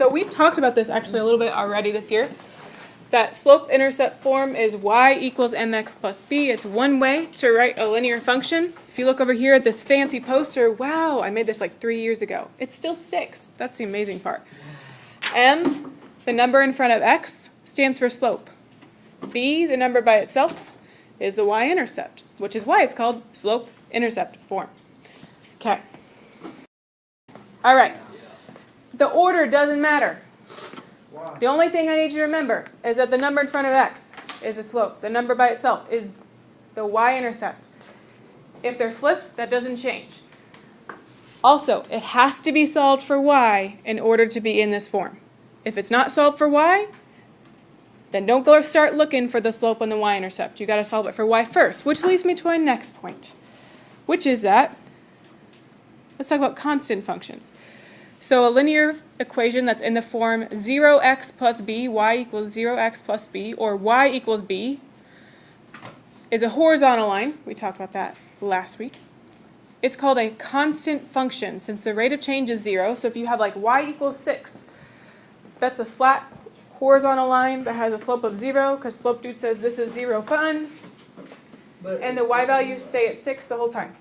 So we've talked about this actually a little bit already this year. That slope-intercept form is y equals mx plus b. It's one way to write a linear function. If you look over here at this fancy poster, wow, I made this like 3 years ago. It still sticks. That's the amazing part. M, the number in front of x, stands for slope. B, the number by itself, is the y-intercept, which is why it's called slope-intercept form. Okay. All right. The order doesn't matter. The only thing I need you to remember is that the number in front of x is the slope. The number by itself is the y-intercept. If they're flipped, that doesn't change. Also, it has to be solved for y in order to be in this form. If it's not solved for y, then don't go start looking for the slope and the y-intercept. You've got to solve it for y first, which leads me to my next point, which is that, let's talk about constant functions. So a linear equation that's in the form 0x plus b, y equals 0x plus b, or y equals b, is a horizontal line. We talked about that last week. It's called a constant function since the rate of change is 0. So if you have like y equals 6, that's a flat horizontal line that has a slope of 0 because slope dude says this is 0 fun. And the y values stay at 6 the whole time.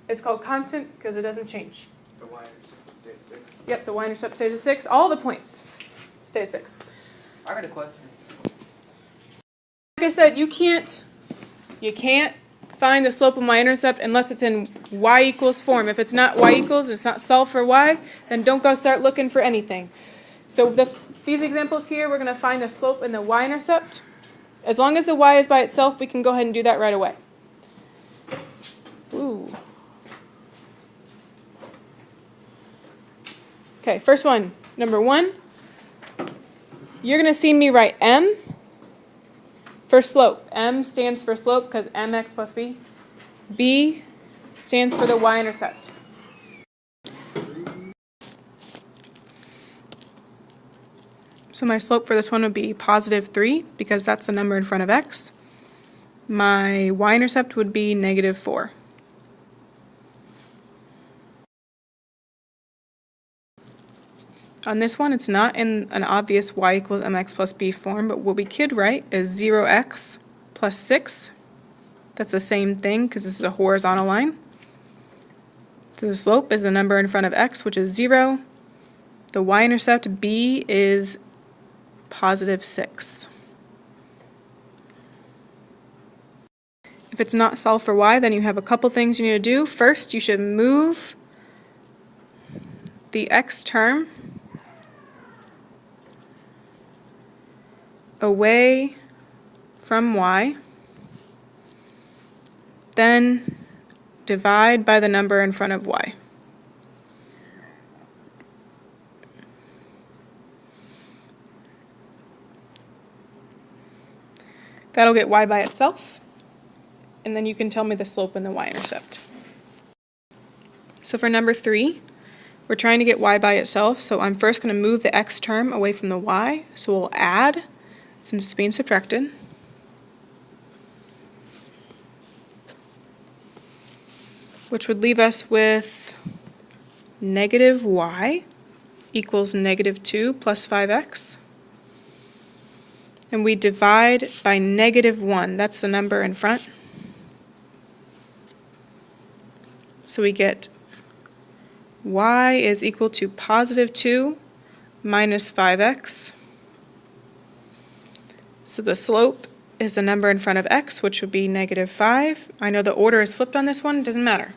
It's called constant because it doesn't change. The y-intercept will stay at 6? Yep, the y-intercept stays at 6. All the points stay at 6. I got a question. Like I said, you can't find the slope of y-intercept unless it's in y equals form. If it's not y equals, it's not solved for y, then don't go start looking for anything. So these examples here, we're going to find the slope and the y-intercept. As long as the y is by itself, we can go ahead and do that right away. Ooh. Okay, first one, number 1. You're going to see me write m for slope. M stands for slope because mx plus b. B stands for the y-intercept. So my slope for this one would be positive 3 because that's the number in front of x. My y-intercept would be negative 4. On this one, it's not in an obvious y equals mx plus b form, but what we could write is 0x plus 6. That's the same thing because this is a horizontal line. So the slope is the number in front of x, which is 0. The y-intercept, b, is positive 6. If it's not solved for y, then you have a couple things you need to do. First, you should move the x term away from y, then divide by the number in front of y. That'll get y by itself, and then you can tell me the slope and the y-intercept. So for number 3, we're trying to get y by itself, so I'm first going to move the x term away from the y, so we'll add since it's being subtracted. Which would leave us with negative y equals negative 2 plus 5x. And we divide by negative 1. That's the number in front. So we get y is equal to positive 2 minus 5x. So the slope is the number in front of x, which would be negative 5. I know the order is flipped on this one, it doesn't matter.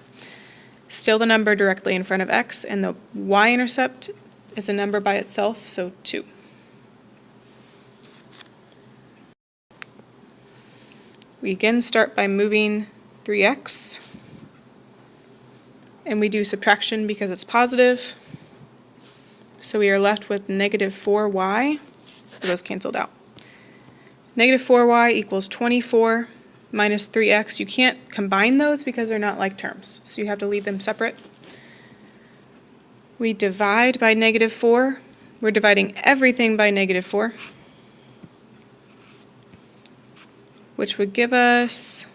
Still the number directly in front of x, and the y-intercept is a number by itself, so 2. We again start by moving 3x, and we do subtraction because it's positive. So we are left with negative 4y. Those canceled out. Negative 4y equals 24 minus 3x. You can't combine those because they're not like terms, so you have to leave them separate. We divide by negative 4. We're dividing everything by negative 4, which would give us,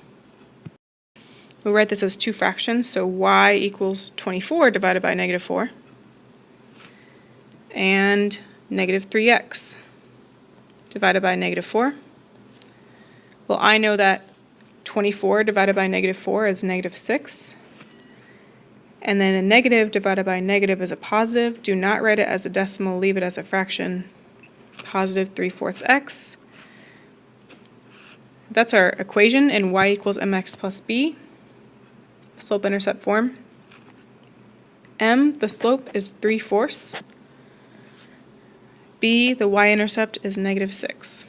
we'll write this as two fractions, so y equals 24 divided by negative 4. And negative 3x divided by negative 4. Well, I know that 24 divided by negative 4 is negative 6. And then a negative divided by negative is a positive. Do not write it as a decimal, leave it as a fraction. Positive 3/4 x. That's our equation in y equals mx plus b, slope-intercept form. M, the slope, is 3/4. B, the y-intercept, is negative 6.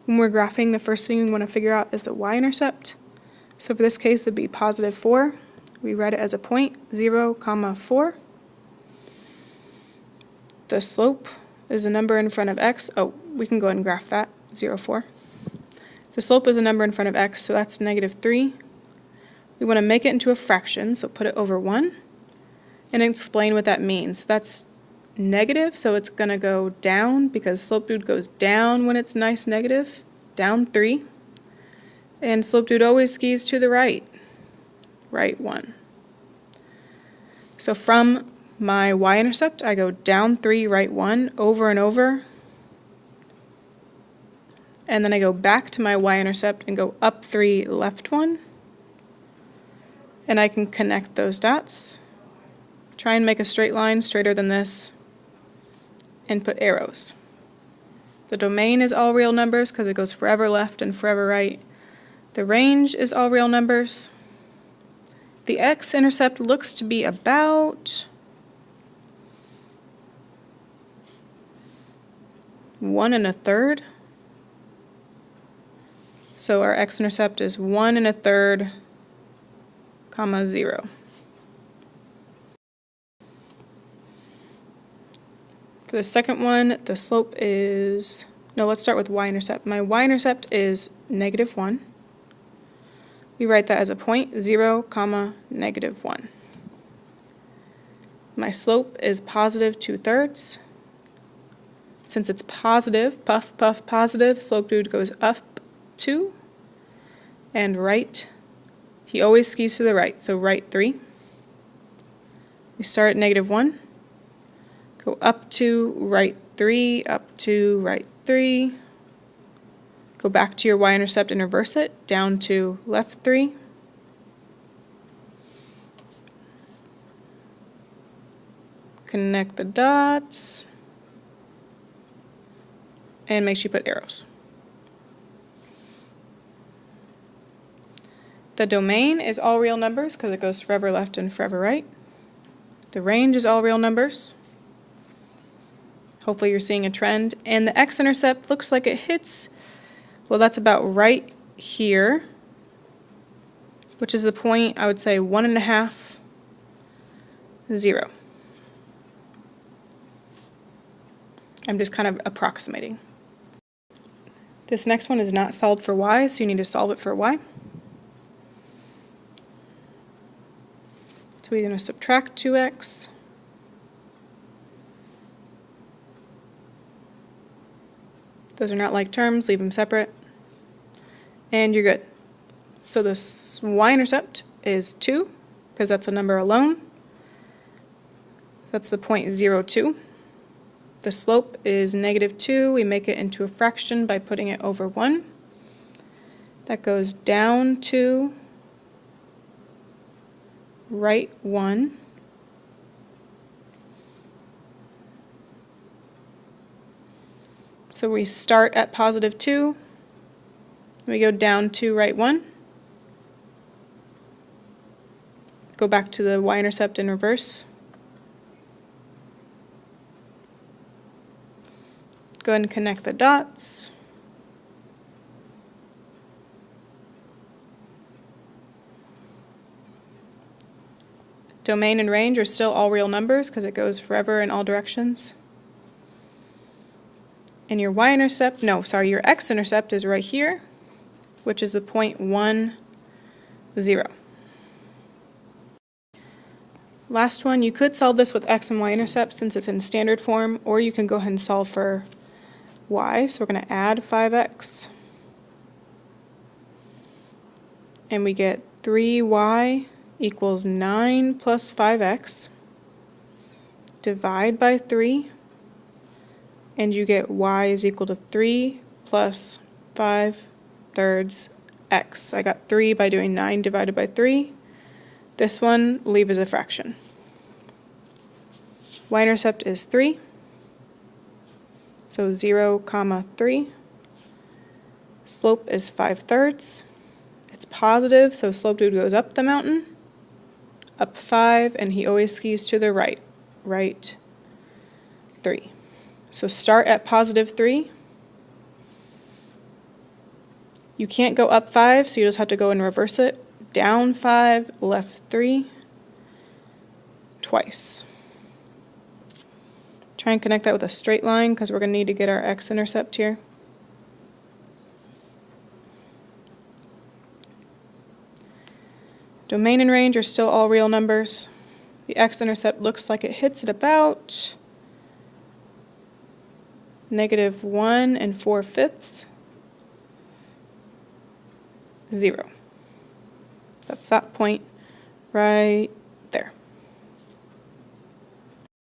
When we're graphing, the first thing we want to figure out is the y-intercept. So for this case, it would be positive 4. We write it as a point, 0, 4. The slope is a number in front of x. Oh, we can go ahead and graph that, 0, 4. The slope is a number in front of x, so that's negative 3. We want to make it into a fraction, so put it over 1, and explain what that means. So that's negative, so it's going to go down, because slope dude goes down when it's nice negative, down 3. And slope dude always skis to the right, right 1. So from my y-intercept, I go down 3, right 1, over and over. And then I go back to my y-intercept and go up 3, left 1. And I can connect those dots. Try and make a straight line straighter than this. And put arrows. The domain is all real numbers because it goes forever left and forever right. The range is all real numbers. The x-intercept looks to be about 1 1/3. So our x-intercept is 1 1/3, 0. For the second one, the slope is, no, let's start with y-intercept. My y-intercept is negative 1. We write that as a point, 0, negative 1. My slope is positive 2/3. Since it's positive, puff, puff, positive, slope dude goes up 2 and right. He always skis to the right, so right 3. We start at negative 1. Go up 2, right 3, up 2, right 3. Go back to your y-intercept and reverse it, down 2, left 3. Connect the dots. And make sure you put arrows. The domain is all real numbers because it goes forever left and forever right. The range is all real numbers. Hopefully you're seeing a trend. And the x-intercept looks like it hits, well, that's about right here, which is the point, I would say 1 1/2, 0. I'm just kind of approximating. This next one is not solved for y, so you need to solve it for y. So we're going to subtract 2x. Those are not like terms, leave them separate. And you're good. So this y-intercept is 2, because that's a number alone. That's the point 0, 2. The slope is negative 2. We make it into a fraction by putting it over 1. That goes down 2, right 1. So we start at positive 2. We go down 2, right 1. Go back to the y-intercept in reverse. Go ahead and connect the dots. Domain and range are still all real numbers because it goes forever in all directions. And your y-intercept, no, sorry, your x-intercept is right here, which is the point 1, 0. Last one, you could solve this with x and y-intercept since it's in standard form, or you can go ahead and solve for y. So we're going to add 5x. And we get 3y equals 9 plus 5x. Divide by 3, and you get y is equal to 3 plus 5/3 x. I got 3 by doing 9 divided by 3. This one, leave as a fraction. Y-intercept is 3, so 0, 3. Slope is 5/3. It's positive, so slope dude goes up the mountain, up 5, and he always skis to the right. Right 3. So start at positive 3. You can't go up 5, so you just have to go and reverse it. Down 5, left 3, twice. Try and connect that with a straight line because we're going to need to get our x-intercept here. Domain and range are still all real numbers. The x-intercept looks like it hits at about -1 4/5. 0. That's that point right